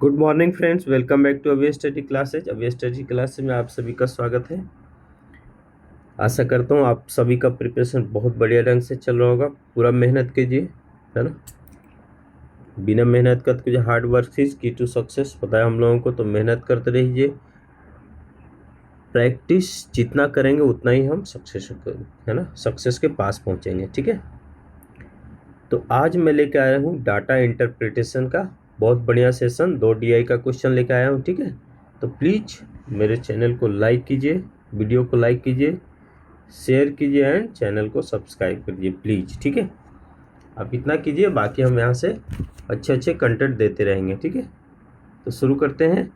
Good morning friends, welcome back to away study classes. Away study classes में आप सभी का स्वागत है। आशा करता हूँ आप सभी का प्रिपरेशन बहुत बढ़िया ढंग से चल रहा होगा। पूरा मेहनत कीजिए, है ना। बिना मेहनत का तो हार्ड वर्क इज की टू सक्सेस पता है हम लोगों को, तो मेहनत करते रहिए। प्रैक्टिस जितना करेंगे उतना ही हम सक्सेस, है ना, सक्सेस के पास पहुँचेंगे। ठीक है, तो आज मैं लेके आया हूँ डाटा इंटरप्रिटेशन का बहुत बढ़िया सेशन। 2 DI का क्वेश्चन लेके आया हूँ। ठीक है, तो प्लीज़ मेरे चैनल को लाइक कीजिए, वीडियो को लाइक कीजिए, शेयर कीजिए एंड चैनल को सब्सक्राइब करिए प्लीज़। ठीक है, आप इतना कीजिए, बाकी हम यहाँ से अच्छे अच्छे कंटेंट देते रहेंगे। ठीक है, तो शुरू करते हैं।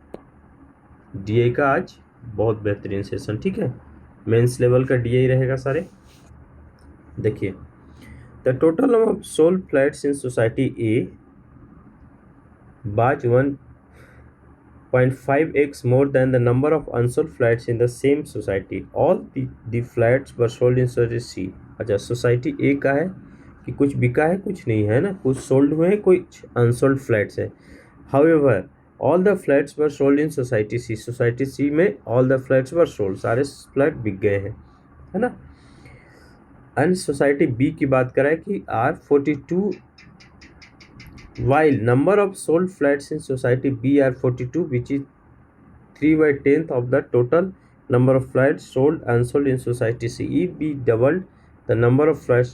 DI का आज बहुत बेहतरीन सेशन। ठीक है, मेंस लेवल का DI रहेगा सारे। देखिए, the total number of sold flats in society A was 1.5x more than the number of unsold flats in the same society. All the flats were sold in society C. अच्छा, society A का है कि कुछ बिका है कुछ नहीं है ना, कुछ सोल्ड हुए हैं कुछ अनसोल्ड फ्लैट्स है। However, all the flats were sold in society C. Society C में all the flats were sold, सारे फ्लैट बिक गए हैं, है ना। एंड सोसाइटी बी की बात करें कि R42 while number of sold flats in society B are 42 which is 3/10 of the total number of flats sold unsold in society C. If B doubled the number of flats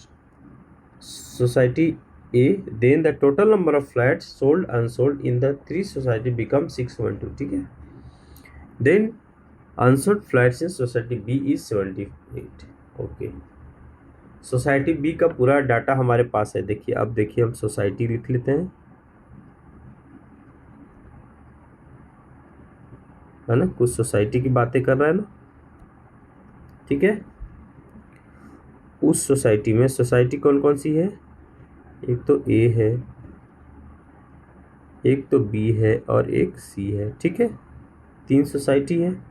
society A, then the total number of flats sold unsold in the 3 society becomes 612. ठीक है, then unsold flats in society B is 78. okay, society B का पूरा data हमारे पास है। देखिए, अब देखिए हम सोसाइटी लिख लेते हैं, है ना। कुछ सोसाइटी की बातें कर रहा है ना। ठीक है, उस सोसाइटी में सोसाइटी कौन कौन सी है, एक तो ए है, एक तो बी है और एक सी है। ठीक है, 3 सोसाइटी है।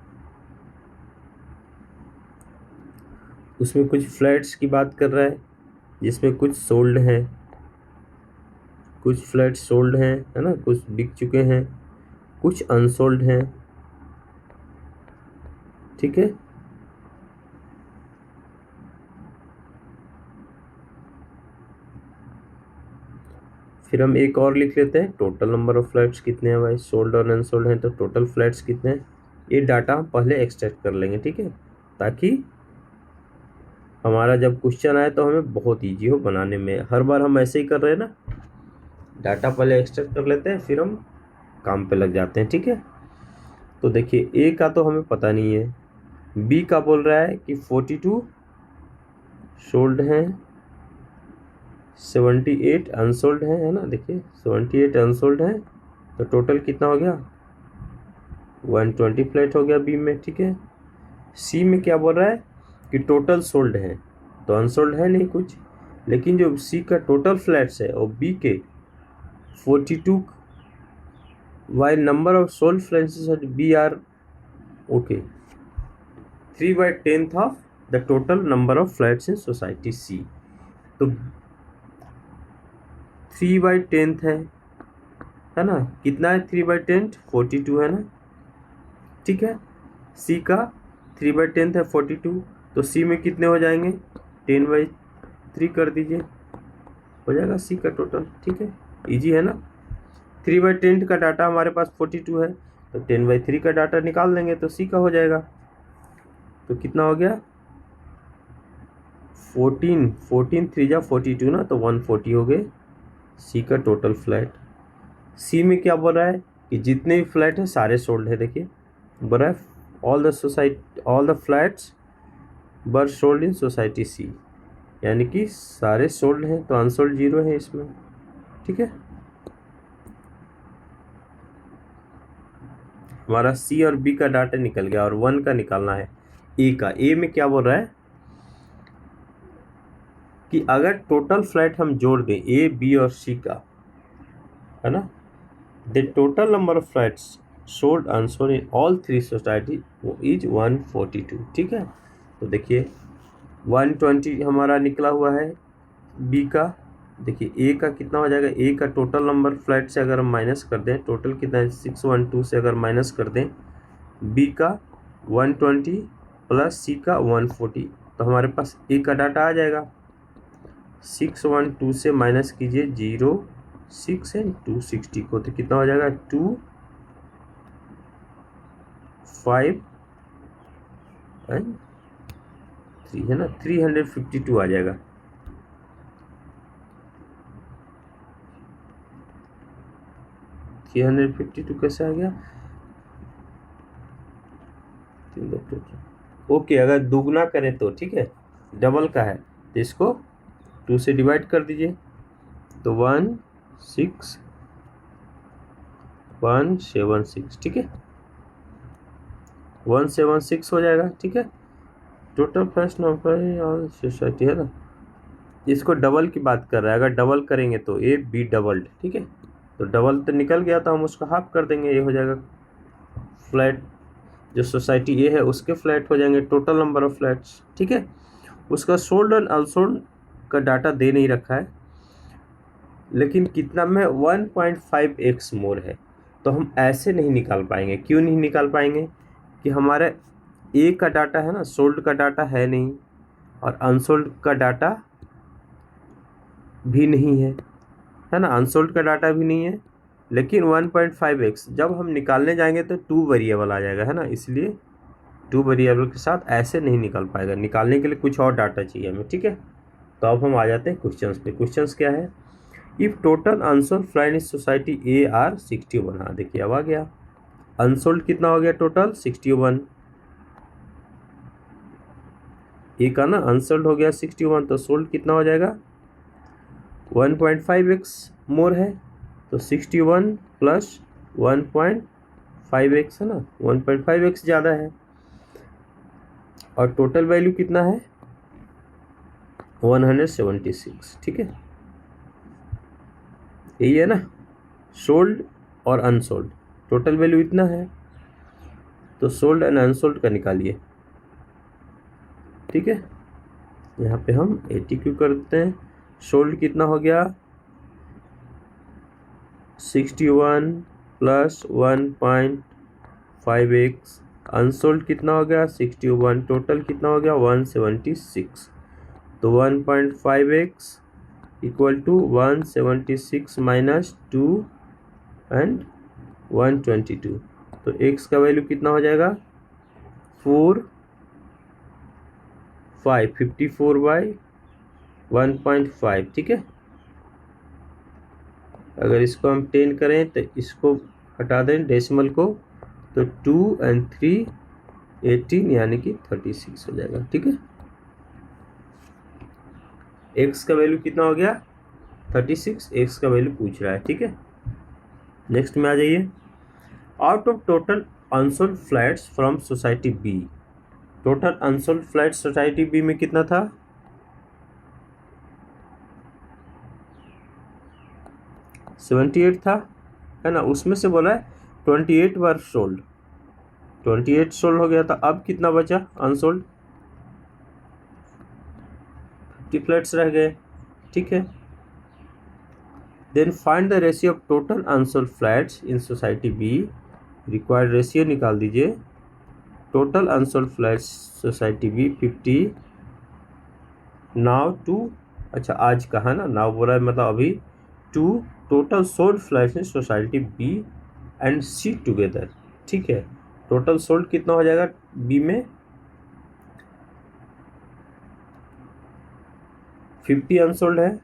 उसमें कुछ फ्लैट्स की बात कर रहा है जिसमें कुछ सोल्ड हैं, कुछ फ्लैट्स सोल्ड हैं, है ना, कुछ बिक चुके हैं, कुछ अनसोल्ड हैं। ठीक है, फिर हम एक और लिख लेते हैं, टोटल नंबर ऑफ फ्लैट्स कितने हैं भाई, सोल्ड और अनसोल्ड हैं, तो टोटल फ्लैट्स कितने हैं, ये डाटा हम पहले एक्सट्रैक्ट कर लेंगे। ठीक है, ताकि हमारा जब क्वेश्चन आए तो हमें बहुत ईजी हो बनाने में। हर बार हम ऐसे ही कर रहे हैं ना, डाटा पहले एक्सट्रैक्ट कर लेते हैं फिर हम काम पे लग जाते हैं। ठीक है, तो देखिए ए का तो हमें पता नहीं है, बी का बोल रहा है कि 42 सोल्ड हैं, 78 अनसोल्ड हैं, है ना। देखिए 78 अनसोल्ड हैं, तो टोटल कितना हो गया, 120 फ्लैट हो गया बी में। ठीक है, सी में क्या बोल रहा है कि टोटल सोल्ड हैं, तो अनसोल्ड है नहीं कुछ, लेकिन जो सी का टोटल फ्लैट्स है और बी के 42 while number of sold flats B are okay 3/10 of the total number of flats in society C. तो 3/10 है ना, कितना है 3/10, 42 है ना। ठीक है, सी का 3/10 है 42, तो सी में कितने हो जाएंगे, 10/3 कर दीजिए, हो जाएगा सी का टोटल। ठीक है, इजी है ना। 3/10 का डाटा हमारे पास 42 है, तो 10/3 का डाटा निकाल देंगे तो सी का हो जाएगा। तो कितना हो गया, 14 3 जा 42 ना, तो 140 हो गए सी का टोटल फ्लैट। सी में क्या बोल रहा है कि जितने भी फ्लैट है सारे सोल्ड है। देखिए बोल रहा है all the flats were sold in society C, यानी कि सारे सोल्ड हैं, तो अनसोल्ड 0 है इसमें। ठीक है, हमारा सी और बी का डाटा निकल गया और 1 का निकालना है ए का। ए में क्या बोल रहा है कि अगर टोटल फ्लैट हम जोड़ दें ए बी और सी का, है ना, the total number of flats sold unsold in all 3 society वो इज 142। ठीक है, तो देखिए 120 हमारा निकला हुआ है बी का, देखिए ए का कितना हो जाएगा, ए का टोटल नंबर फ्लैट से अगर हम माइनस कर दें, टोटल कितना है 612 से अगर माइनस कर दें, बी का 120 प्लस सी का 140, तो हमारे पास ए का डाटा आ जाएगा। 612 से माइनस कीजिए 0 6 एंड 260 को, तो कितना हो जाएगा 2 5 एंड 3 है ना, 352 आ जाएगा। थ्री 352 कैसे आ गया, ओके। अगर दुगना करें तो ठीक है, डबल का है तो इसको 2 से डिवाइड कर दीजिए, तो 16176 ठीक है, 176 हो जाएगा ठीक है। टोटल फर्स्ट नंबर और सोसाइटी है ना, इसको डबल की बात कर रहा है, अगर डबल करेंगे तो ए बी डबल्ड ठीक है, तो डबल तो निकल गया तो हम उसको हाफ कर देंगे, ये हो जाएगा फ्लैट। जो सोसाइटी ए है उसके फ्लैट हो जाएंगे टोटल नंबर ऑफ फ्लैट्स ठीक है। उसका सोल्ड एंड अनसोल्ड का डाटा दे नहीं रखा है, लेकिन कितना में 1.5x मोर है, तो हम ऐसे नहीं निकाल पाएंगे। क्यों नहीं निकाल पाएंगे कि हमारे ए का डाटा है ना, सोल्ड का डाटा है नहीं और अनसोल्ड का डाटा भी नहीं है ना, अनसोल्ड का डाटा भी नहीं है, लेकिन 1.5x जब हम निकालने जाएंगे तो 2 वेरिएबल आ जाएगा है ना, इसलिए 2 वेरिएबल के साथ ऐसे नहीं निकाल पाएगा। निकालने के लिए कुछ और डाटा चाहिए हमें ठीक है। तो अब हम आ जाते हैं क्वेश्चंस पे। क्वेश्चंस क्या है, if total unsold flat in society A R 61, हाँ देखिए अब आ गया, अनसोल्ड कितना हो गया टोटल 61, ए का ना अनसोल्ड हो गया 61, तो सोल्ड कितना हो जाएगा 1.5x मोर है, तो 61 प्लस 1.5x है ना, 1.5x ज़्यादा है, और टोटल वैल्यू कितना है 176 ठीक है। यही है ना, सोल्ड और अनसोल्ड टोटल वैल्यू इतना है, तो सोल्ड एंड अनसोल्ड का निकालिए ठीक है। यहाँ पे हम 80 करते हैं, सोल्ड कितना हो गया 61 प्लस 1.5x, अनसोल्ड कितना हो गया 61, टोटल कितना हो गया 176, तो 1.5x equal to 176 minus 2 and 122, तो x का वैल्यू कितना हो जाएगा 54/1.5 ठीक है। अगर इसको हम 10 करें तो इसको हटा दें डेसिमल को, तो 2 एंड 3 18 यानी कि 36 हो जाएगा ठीक है। x का वैल्यू कितना हो गया 36, x का वैल्यू पूछ रहा है ठीक है। नेक्स्ट में आ जाइए, out of total unsold flats from society B, total unsold flat society B में कितना था 78 था है ना, उसमें से बोला है 28 वर सोल्ड, 28 सोल्ड हो गया था, अब कितना बचा अनसोल्ड 50 फ्लैट्स रह गए ठीक है। Then find the ratio of total unsold flats in society B, required ratio निकाल दीजिए, total unsold flats society B 50 now to, अच्छा आज का है ना, नाउ बोला है मतलब अभी, to total sold flats in society B and C together ठीक है। टोटल सोल्ड कितना हो जाएगा बी में 50 अनसोल्ड है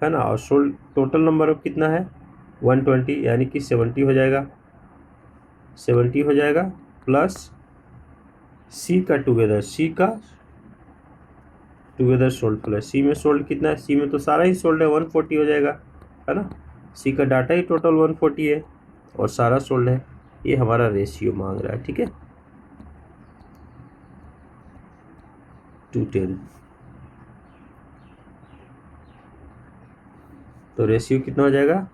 ना, और सोल्ड टोटल नंबर ऑफ कितना है 120 यानी कि 70 हो जाएगा, 70 हो जाएगा, प्लस सी का टुगेदर, सी का टुगेदर सोल्ड प्लस सी में सोल्ड कितना है, सी में तो सारा ही सोल्ड है 140 हो जाएगा है ना, सी का डाटा ही टोटल 140 है और सारा सोल्ड है। ये हमारा रेशियो मांग रहा है ठीक है 210, तो रेशियो कितना हो जाएगा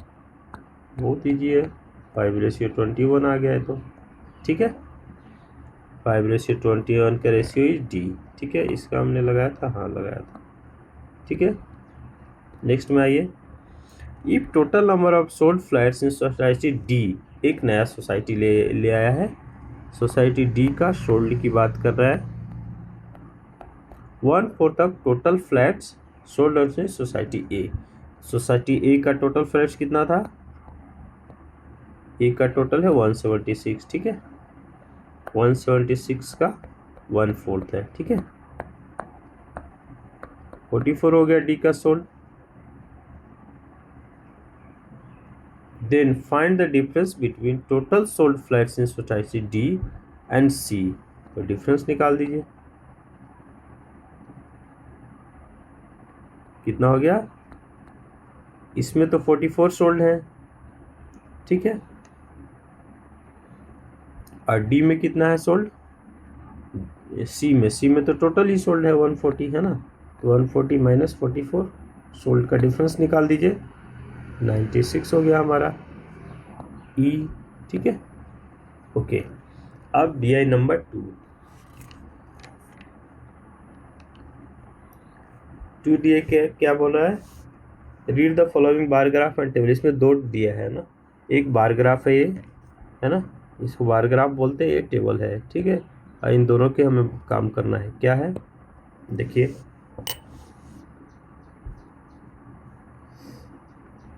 बहुत ईजी है, 5:21 आ गया है तो ठीक है, 5:21 का रेशियो इज डी ठीक है। इसका हमने लगाया था, हाँ लगाया था ठीक है। नेक्स्ट में आइए, if total number of sold flats in society D, एक नया सोसाइटी ले आया है, सोसाइटी डी का सोल्ड की बात कर रहा है, 1/4 of total flats sold in society A. Society A का टोटल फ्लैट्स कितना था, ए का टोटल है 176, ठीक है, 176 का 1/4 है, ठीक है, 44 हो गया डी का sold. Then find the difference between total sold flats in society D and C, तो डिफरेंस निकाल दीजिए, कितना हो गया, इसमें तो 44 सोल्ड है, ठीक है, और डी में कितना है सोल्ड, सी में तो टोटल ही सोल्ड है 140 है ना, तो 140 माइनस 44, सोल्ड का डिफरेंस निकाल दीजिए, 96 हो गया हमारा ई, ठीक है, ओके। अब DI नंबर 2 DI क्या बोल रहा है, read the following bar graph and table, इसमें दो दिया है ना, एक बार ग्राफ है ये, है ना, इसको बार ग्राफ बोलते हैं, ये टेबल है, ठीक है, और इन दोनों के हमें काम करना है, क्या है देखिए,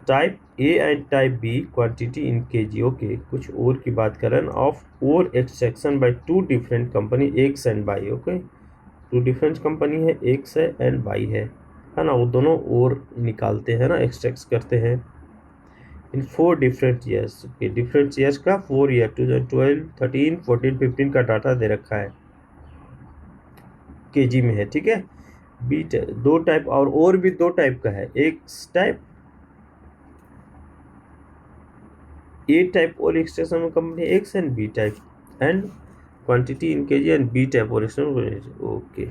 type A and type B quantity in kg, okay, कुछ और की बात करें, of ore extraction by two different company X and Y, okay, two different company है, एक्स है एंड बाई है ना, वो दोनों और निकालते हैं ना, एक्सट्रैक्ट करते हैं इन 4 different years, okay, different years का 4 ईयर 2012, 13, 14, 15 का डाटा दे रखा है, केजी में है, ठीक है, बी दो टाइप और भी दो टाइप का है, X type, A type ore extraction company X and B type and quantity in kg and B type ore extraction, okay,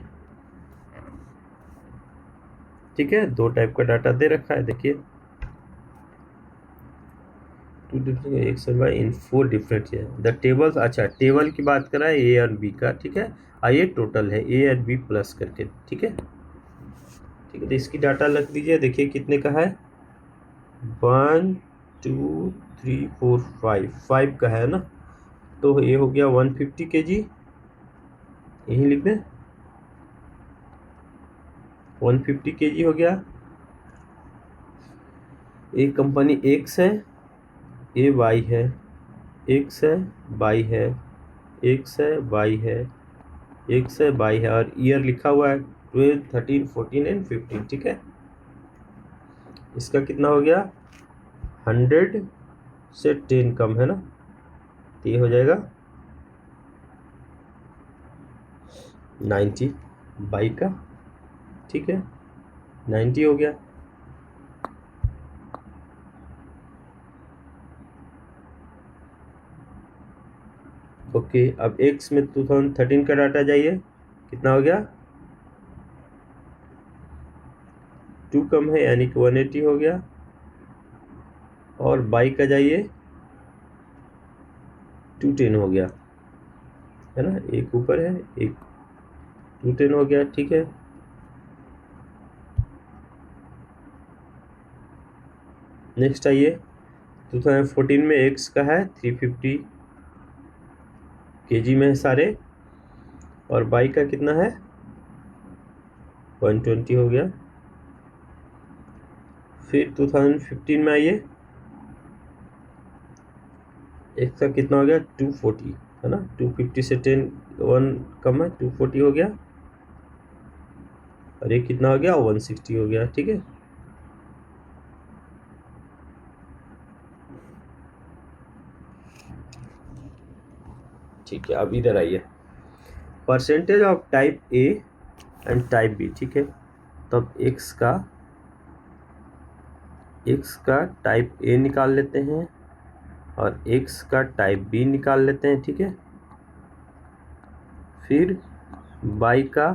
ठीक है, दो टाइप का डाटा दे रखा है, देखिए, two different X and Y in 4 different year, the tables, अच्छा table की बात करा है ए और बी का, ठीक है, ये टोटल है ए और बी प्लस करके, ठीक है, ठीक है, तो इसकी डाटा रख दीजिए, देखिए कितने का है, 1 2 3 4 5 का है ना, तो ये हो गया 150 kg, यही लिख दें, 150 kg हो गया, एक कंपनी एक्स है, ए वाई है, एक्स है वाई है, एक्स है वाई है, एक्स है वाई है, और ईयर लिखा हुआ है 12, 13, 14 एंड 15, ठीक है, इसका कितना हो गया, 100 से 10 कम है ना, तो ये हो जाएगा 90 बाई का, ठीक है, 90 हो गया, ओके। अब एक्स में 2013 का डाटा जाइए, कितना हो गया, 2 कम है यानी कि 180 हो गया, और बाई का जाइए 210 हो गया, है ना, एक ऊपर है एक 210 हो गया, ठीक है, नेक्स्ट आइए, 2014 में एक्स का है 350 केजी में है सारे, और बाई का कितना है 120 हो गया, फिर 2015 में आइए, एक्स का कितना हो गया 240, है ना, 250 से 10 1 कम है 240 हो गया, और ये कितना हो गया 160 हो गया, ठीक है, ठीक है, अब इधर आइए, percentage of type A and type B, ठीक है, तब एक्स का टाइप ए निकाल लेते हैं और एक्स का टाइप बी निकाल लेते हैं, ठीक है, फिर बाई का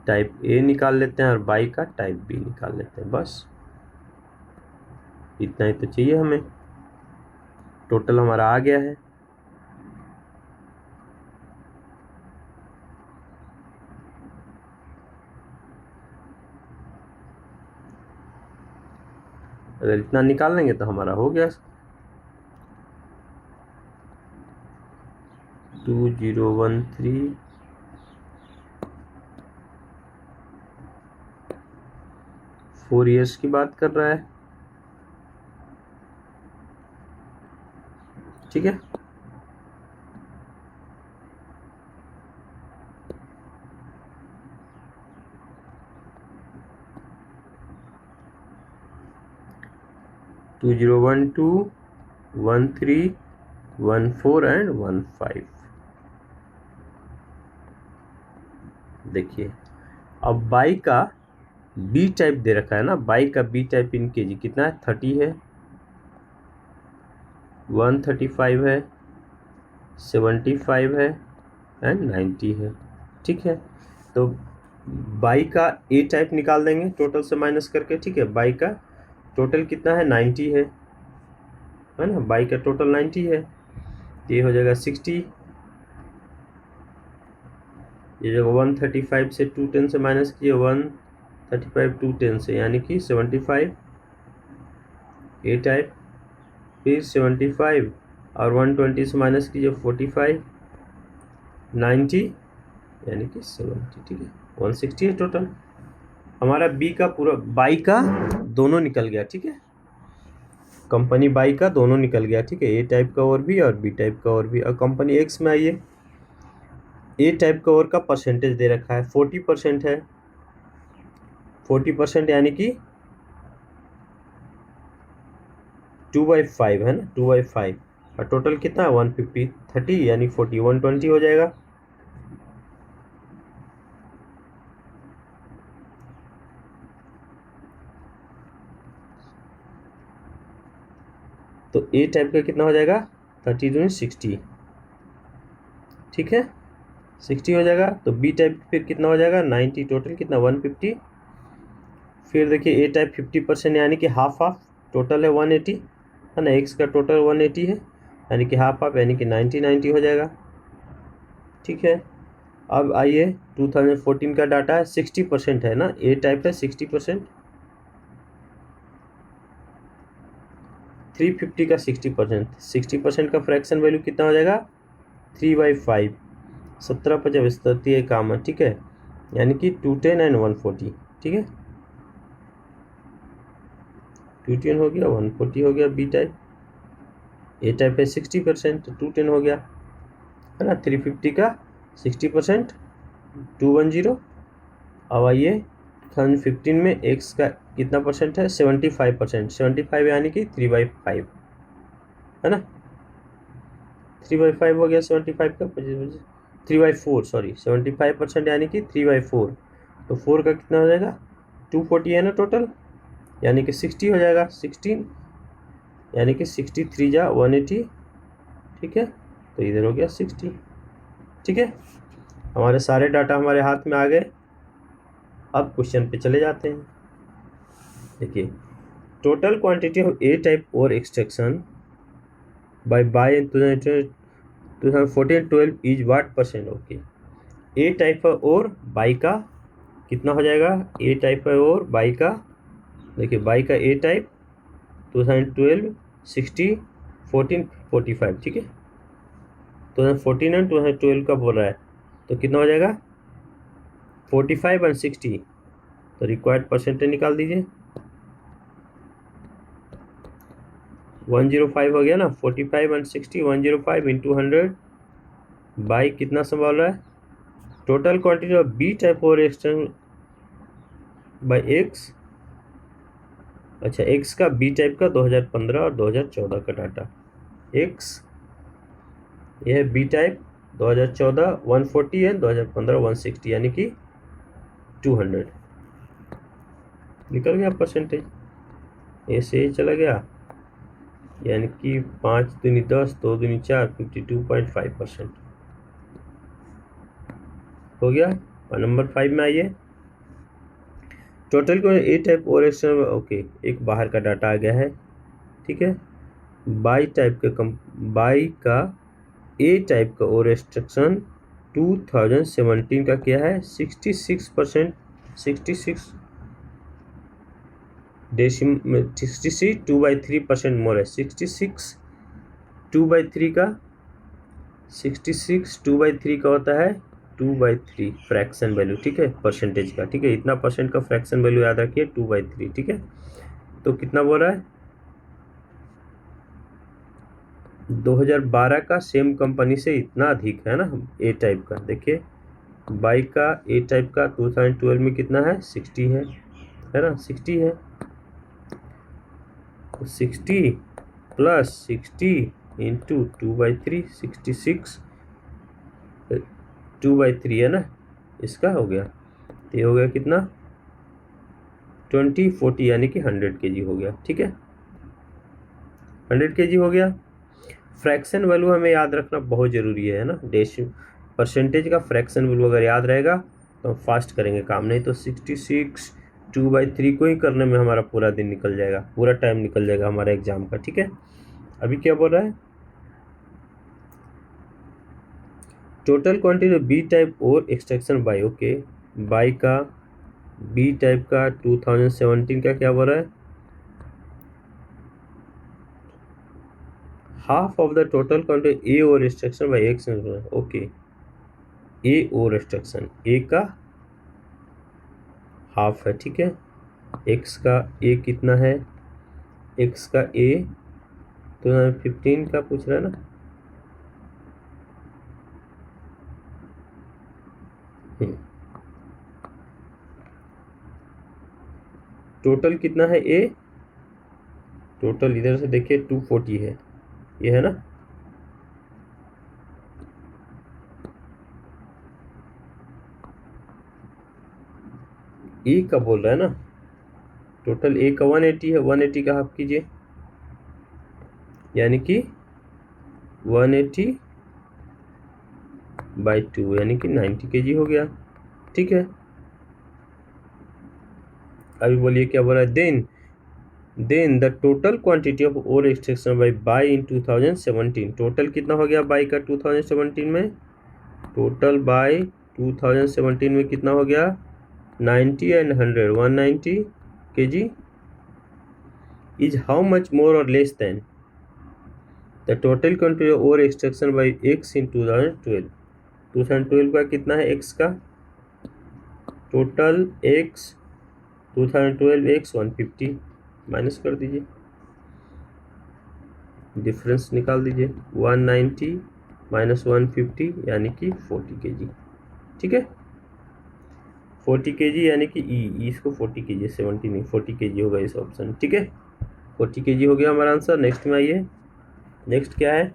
टाइप ए निकाल लेते हैं और बाई का टाइप बी निकाल लेते हैं, बस इतना ही तो चाहिए हमें, टोटल हमारा आ गया है, अगर इतना निकाल लेंगे तो हमारा हो गया 2013 4 ईयर्स की बात कर रहा है, ठीक है। To 2012 13 14 and 15। देखिए अब बाई का बी टाइप दे रखा है ना, बाई का बी टाइप इन केजी कितना है, 30 है, 135 है, 75 है एंड 90 है, ठीक है। तो बाई का ए टाइप निकाल देंगे टोटल से माइनस करके, ठीक है। बाई का टोटल कितना है, 90 है ना, बाई का टोटल 90 है, ये हो जाएगा 60, ये जगह 135 से 210 से माइनस किए 135 210 से, यानी कि 75 ए टाइप, फिर 75 और 120 से माइनस कीजिए 45 90 यानी कि 70, ठीक है। 160 है टोटल हमारा। बी का पूरा बाई का दोनों निकल गया, ठीक है। कंपनी बाई का दोनों निकल गया, ठीक है, ए टाइप का और भी और बी टाइप का और भी। और कंपनी एक्स में आइए, ए टाइप का और का परसेंटेज दे रखा है 40% है, 40% यानी कि 2/5 है ना, 2/5, और टोटल कितना है 150, 30 यानी 40, 120 हो जाएगा। तो ए टाइप का कितना हो जाएगा 30 दूनी 60, ठीक है, 60 हो जाएगा। तो बी टाइप फिर कितना हो जाएगा 90, टोटल कितना 150। फिर देखिए ए टाइप 50% यानी कि हाफ हाफ, टोटल है 180 है ना, एक्स का टोटल 180 है यानी कि हाफ हाफ यानी कि 90 हो जाएगा, ठीक है। अब आइए 2014 का डाटा है, 60% है ना, ए टाइप है 60%, 350 का 60%, 60% का फ्रैक्शन वैल्यू कितना हो जाएगा 3/5, 17/50 काम है, ठीक है, यानी कि 210 एंड 140, ठीक है। 210 हो गया, 140 हो गया बी टाइप, ए टाइप है 60%, 210 हो गया है ना, 350 का 60%, 210। अब आइए 2015 में एक्स का कितना परसेंट है 75%, 75 यानी कि 3/5 है ना, 3/5 हो गया 75 का, 3/4 सॉरी, 75% यानी कि 3/4, तो 4 का कितना हो जाएगा 240 है ना टोटल, यानी कि 60 हो जाएगा, 16 यानी कि 63 जा 180, ठीक है। तो इधर हो गया 60, ठीक है। हमारे सारे डाटा हमारे हाथ में आ गए। अब क्वेश्चन पे चले जाते हैं। देखिए total quantity of A type ore extraction by 2014-12 is what percent, okay. A type ore Y का कितना हो जाएगा, ए टाइप और बाई का, देखिए बाई का ए टाइप 2012 60 14 45, ठीक है। 2014 एंड 2012 का बोल रहा है, तो कितना हो जाएगा 45 एंड 60, तो रिक्वायर्ड परसेंटेज निकाल दीजिए, 105 हो गया ना, 45 एंड 60, 105 इंटू 100 बाई कितना संभाल रहा है, total quantity of B type ore external Y X, अच्छा एक्स का बी टाइप का 2015 और 2014 का डाटा, एक्स यह है बी टाइप 2014 140 है, 2015 160 यानी कि 200 निकल गया परसेंटेज, ऐसे ही चला गया, यानी कि 5 दूनी 10 2 दूनी 4 52.5% हो गया। और नंबर 5 में आइए, टोटल को ए टाइप और एक्सटर्नल, ओके एक बाहर का डाटा आ गया है, ठीक है। बाई टाइप का बाई का ए टाइप का और एक्सट्रैक्शन 2017 का क्या है 66%, 66 66 2/3% मोर है। 66 2/3 का 66 2/3 का होता है 2/3 फ्रैक्शन वैल्यू, ठीक है, परसेंटेज का, ठीक है। इतना परसेंट का फ्रैक्शन वैल्यू याद रखिए 2/3, ठीक है। तो कितना बोल रहा है 2012 का सेम कंपनी से इतना अधिक है ना। ए टाइप का देखिए, बाइक का ए टाइप का 2012 में कितना है 60 है ना, 60 है। 60 प्लस 60 इंटू 2/3 66 2/3 है ना, इसका हो गया। ये हो गया कितना 20 40 यानी कि 100 kg हो गया, ठीक है। 100 kg हो गया। फ्रैक्शन वैल्यू हमें याद रखना बहुत ज़रूरी है ना। परसेंटेज का फ्रैक्शन वैल्यू अगर याद रहेगा तो हम फास्ट करेंगे काम, नहीं तो 66 2/3 को ही करने में हमारा पूरा दिन निकल जाएगा, पूरा टाइम निकल जाएगा हमारा एग्जाम का, ठीक है। अभी क्या बोल रहा है total quantity B type ore extraction by, okay. Y का बी टाइप का 2017 का क्या बोल रहा है half of the total quantity A ore extraction by X, okay. A ore extraction ए का हाफ है, ठीक है। एक्स का ए कितना है, एक्स का ए 2015 का पूछ रहा है ना। टोटल कितना है ए, टोटल इधर से देखिए 240 है, ये है ना। ए का बोल रहा है ना, टोटल ए का 180 है, 180 का हाफ कीजिए यानी कि 180 बाई 2 यानी कि 90 kg हो गया, ठीक है। अभी बोलिए क्या बोल रहा है then the total quantity of ore extraction Y in 2017, total कितना हो गया बाई का 2017 में, टोटल बाई 2017 में कितना हो गया 90 and 100 190 kg is how much more or less than the total quantity of ore extraction by x in 2012। 2012 का कितना है x का, टोटल x 2012 x 150 माइनस कर दीजिए, डिफरेंस निकाल दीजिए 190 माइनस 150 यानी कि 40 kg, ठीक है। 40 kg यानी कि ई इसको 40 kg 70 नहीं 40 kg होगा इस ऑप्शन, ठीक है। 40 kg हो गया हमारा आंसर। नेक्स्ट में आइए, नेक्स्ट क्या है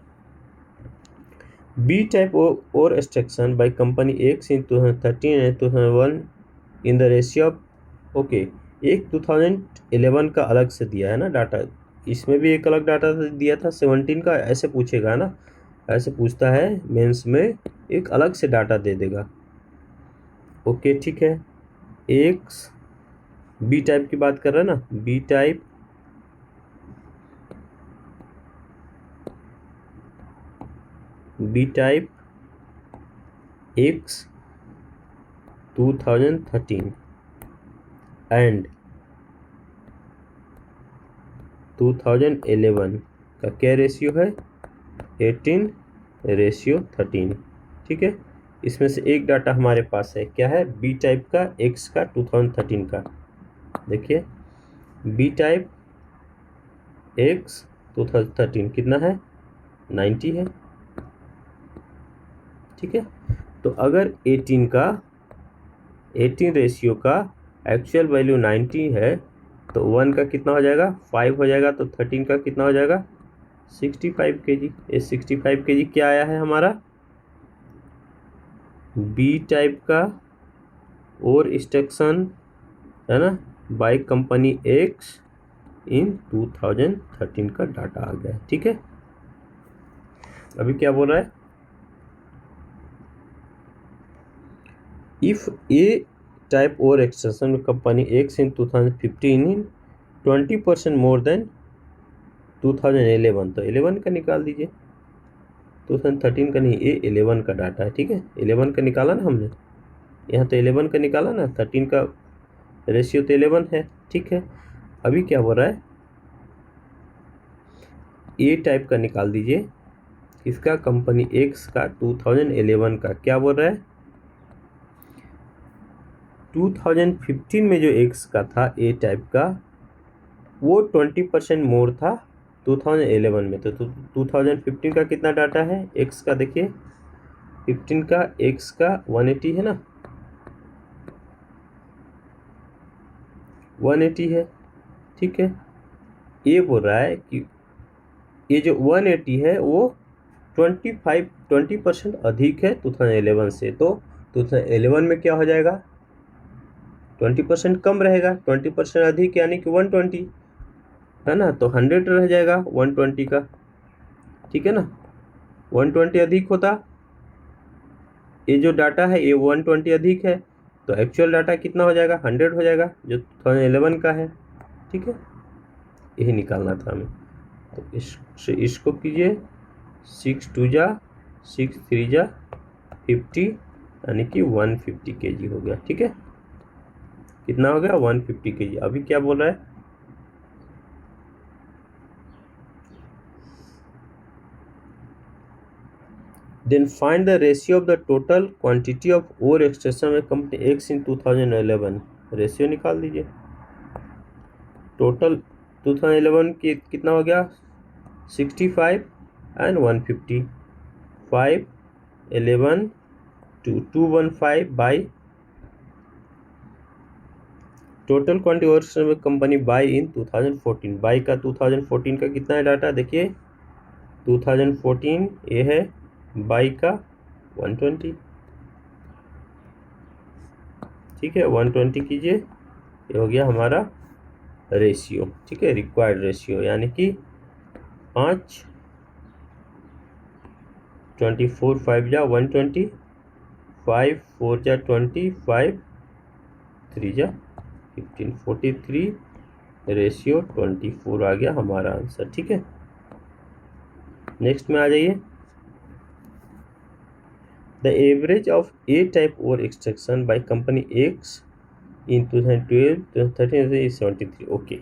B type ore extraction by company X in 2013 and 2001 in the ratio of, okay. एक 2011 का अलग से दिया है ना डाटा, इसमें भी एक अलग डाटा दिया था 17 का, ऐसे पूछेगा ना, ऐसे पूछता है मेंस में, एक अलग से डाटा दे देगा, ओके, ठीक है। एक्स बी टाइप की बात कर रहे हैं ना, बी टाइप एक्स 2013 एंड 2011 का क्या रेशियो है 18:13, ठीक है। इसमें से एक डाटा हमारे पास है, क्या है बी टाइप का एक्स का 2013 का, देखिए बी टाइप एक्स 2013 कितना है 90 है, ठीक है। तो अगर 18 रेशियो का एक्चुअल वैल्यू 90 है तो 1 का कितना हो जाएगा 5 हो जाएगा, तो 13 का कितना हो जाएगा 65 kg। ये 65 kg क्या आया है हमारा बी टाइप का और एक्सट्रैक्शन है ना बाय कंपनी एक्स इन 2013 का डाटा आ गया, ठीक है। अभी क्या बोल रहा है if A type ore extraction company X in 2015 in 20% more than 2011, तो 11 का निकाल दीजिए, 2013 का नहीं, ये 11 का डाटा है, ठीक है। 11 का निकाला ना हमने, यहाँ तो 11 का निकाला ना, 13 का रेशियो तो 11 है, ठीक है। अभी क्या हो रहा है, ए टाइप का निकाल दीजिए, इसका कंपनी एक्स का 2011 का क्या बोल रहा है, 2015 में जो एक्स का था ए टाइप का वो 20% मोर था 2011 में। तो 2015 का कितना डाटा है एक्स का, देखिए 15 का एक्स का 180 है ना, 180 है, ठीक है। ये बोल रहा है कि ये जो 180 है वो 20% अधिक है 2011 से, तो 2011 में क्या हो जाएगा, 20% कम रहेगा, 20% अधिक यानी कि 120 है ना, तो 100 रह जाएगा 120 का, ठीक है ना। 120 अधिक होता, ये जो डाटा है ये 120 अधिक है, तो एक्चुअल डाटा कितना हो जाएगा, 100 हो जाएगा जो 2011 का है, ठीक है। यही निकालना था हमें, तो इसको कीजिए 6 2 जा 6 3 जा 50 यानी कि 150 kg हो गया, ठीक है। कितना हो गया 150 kg। अभी क्या बोल रहा है, then find the ratio of the total quantity of ore extraction में कंपनी एक्स इन 2011। रेशियो निकाल दीजिए, टोटल 2011 की कितना हो गया 65 and 150, 5 11 2 215 by total quantity over extraction में कंपनी बाई इन 2014। बाई का 2014 का कितना है डाटा, देखिए 2014 ये है बाई का 120, ठीक है 120 कीजिए, ये हो गया हमारा रेशियो, ठीक है, रिक्वायर्ड रेशियो यानी कि 5 24 5 जा 120, 5 4 जा 20, 5 3 जा 15, 43 रेशियो 24 आ गया हमारा आंसर, ठीक है। नेक्स्ट में आ जाइए, the average of A type ore extraction by company X in 2012 2013 is 73। Okay,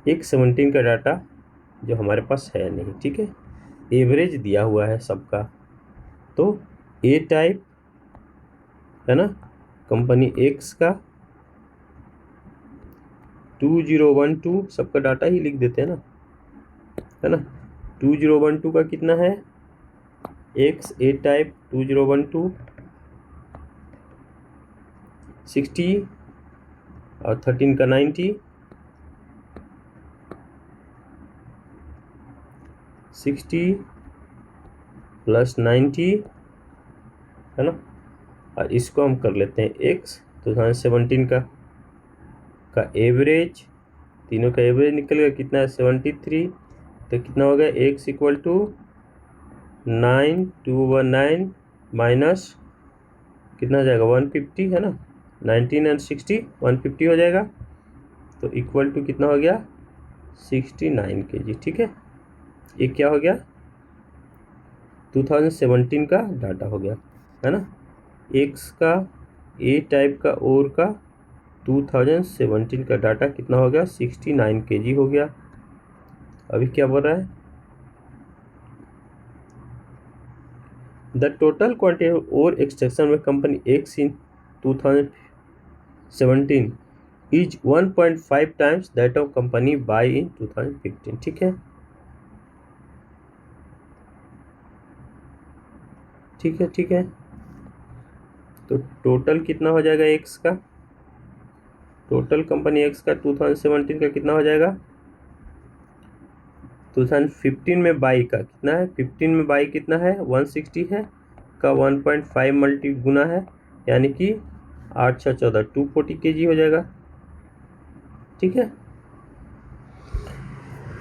एक 17 का डाटा जो हमारे पास है नहीं, ठीक है, एवरेज दिया हुआ है सबका, तो ए टाइप है ना कंपनी एक्स का 2012 सबका डाटा ही लिख देते हैं ना, है ना। 2012 का कितना है एक्स ए टाइप 2012 60 और 13 का 90, 60 प्लस 90 है ना, और इसको हम कर लेते हैं एक्स 2017 का एवरेज, तीनों का एवरेज निकल गया कितना है 73, तो कितना हो गया एक्स इक्वल टू 9219 माइनस कितना हो जाएगा 150 है ना, 19 एंड 60 150 हो जाएगा, तो इक्वल टू कितना हो गया 69 kg, ठीक है। ये क्या हो गया 2017 का डाटा हो गया, है ना, एक्स का ए टाइप का और का 2017 का डाटा कितना हो गया 69 kg हो गया। अभी क्या बोल रहा है, the total quantity ore extraction में company X in 2017 is 1.5 times that of company by in 2015, ठीक है, ठीक है, ठीक है। तो टोटल कितना हो जाएगा एक्स का, टोटल कंपनी एक्स का 2017 का कितना हो जाएगा, 2015 में बाई का कितना है, 15 में बाई कितना है 160 है का 1.5 मल्टी गुना है यानी कि 8 6 14 240 kg हो जाएगा, ठीक है।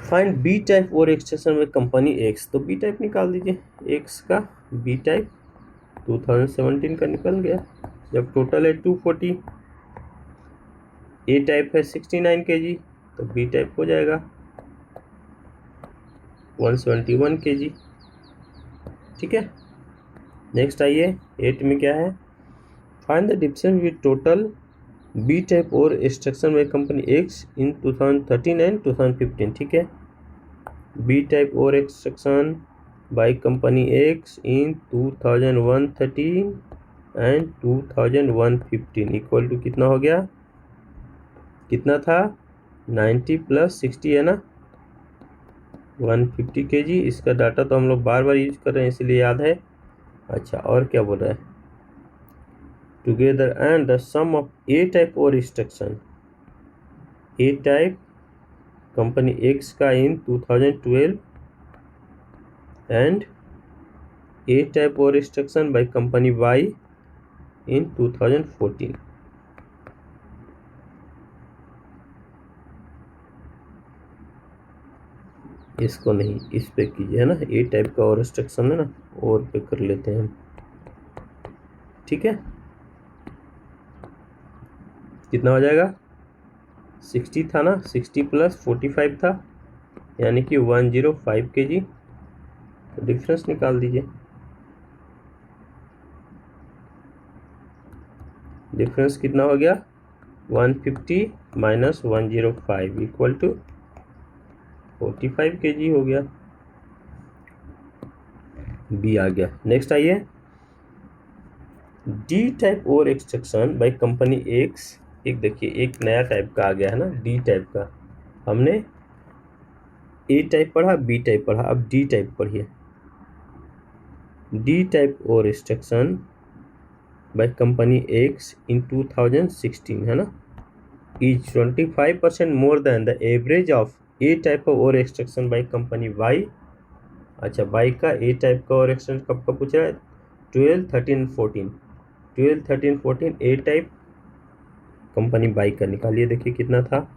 Find B type ore extraction में कंपनी एक्स, तो बी टाइप निकाल दीजिए, एक्स का बी टाइप 2017 का निकल गया, जब टोटल है 240, ए टाइप है 69 kg, तो बी टाइप हो जाएगा 171 kg, ठीक है। नेक्स्ट आइए 8 में क्या है, find the difference with total B type ore extraction by company X in 2013 and 2015, ठीक है। B type ore extraction by company X in 2013 and 2015 equal to कितना हो गया, कितना था 90 + 60 है ना, 150 kg। इसका डाटा तो हम लोग बार बार यूज कर रहे हैं इसलिए याद है। अच्छा, और क्या बोल रहा है, together and the sum of A type ore extraction, A type company X का in 2012 and A type ore extraction by company Y in 2014। इसको नहीं, इस पे कीजिए, है ना, ए टाइप का और एक्सट्रैक्शन है ना, और पे कर लेते हैं हम, ठीक है। कितना हो जाएगा, 60 था ना, 60 + 45 था, यानी कि 105 kg। तो डिफरेंस निकाल दीजिए, डिफरेंस कितना हो गया, 150 - 105 इक्वल टू 45 kg हो गया। बी आ गया। नेक्स्ट आइए, D type ore extraction by company x. एक देखिए, एक नया टाइप का आ गया है ना, डी टाइप का। हमने ए टाइप पढ़ा, बी टाइप पढ़ा, अब डी टाइप पढ़िए। D type ore extraction by company X इन 2016, है ना, is 25% more than the average of A type ore extraction by company Y. अच्छा, वाई का ए टाइप का और एक्सट्रैक्शन कब का पूछ रहा है, 12, 13, 14, 12, 13, 14 ए टाइप कंपनी वाई का निकालिए, देखिए कितना था,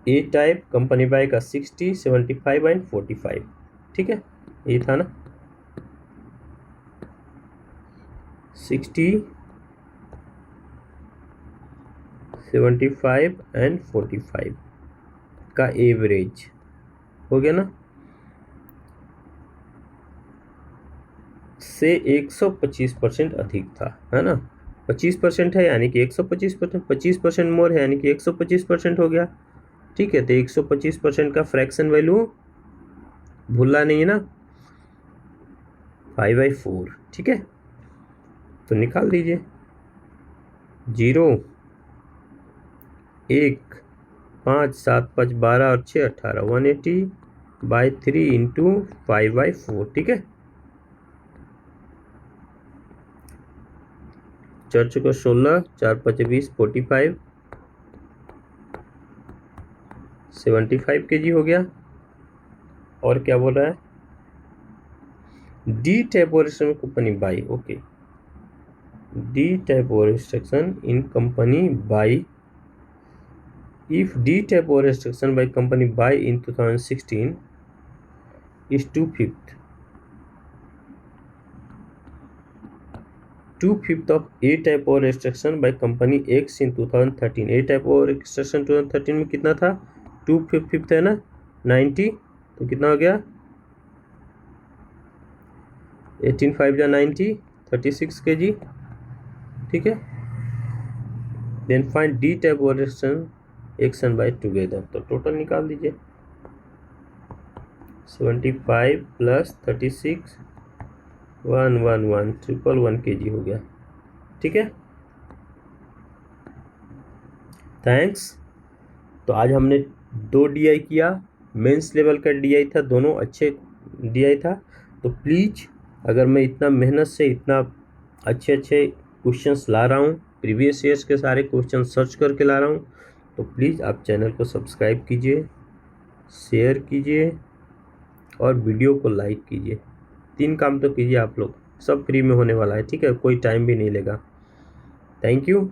ए टाइप कंपनी वाई का 60, 75 एंड 45, ठीक है, ये था ना, 60, 75 एंड 45 का एवरेज हो गया ना, से 125% अधिक था, है ना, 25% है यानी कि 125%, 25% मोर है यानी कि 125% हो गया, ठीक है। तो 125% का फ्रैक्शन वैल्यू भूलना नहीं है ना, 5/4, ठीक है। तो निकाल दीजिए, 0, 1, 5, 7, 5, 12 और 6, 18, 180/3 इंटू 5/4, ठीक है। 4 चौका 16, 4 5 20, 45, 75 kg हो गया। और क्या बोल रहा है, D type ore extraction company by, okay, D type ore extraction in company by, if D type ore extraction by company by in 2016 is 2/5 of A type ore extraction by कंपनी X in 2013। A type ore extraction 2013 में कितना था, 2/5 है ना, 90, तो कितना हो गया, 18 5 या 90, 36 kg, ठीक है। देन फाइंड डी टाइप और एक्शन बाय टुगेदर, तो टोटल निकाल दीजिए, 75 + 36, 111 kg हो गया, ठीक है। थैंक्स। तो आज हमने 2 DI किया, मेंस लेवल का DI था, दोनों अच्छे DI था। तो प्लीज़, अगर मैं इतना मेहनत से इतना अच्छे अच्छे क्वेश्चंस ला रहा हूँ, प्रीवियस ईयर्स के सारे क्वेश्चन सर्च करके ला रहा हूँ, तो प्लीज़ आप चैनल को सब्सक्राइब कीजिए, शेयर कीजिए और वीडियो को लाइक कीजिए। 3 काम तो कीजिए आप लोग, सब फ्री में होने वाला है, ठीक है, कोई टाइम भी नहीं लेगा। Thank you.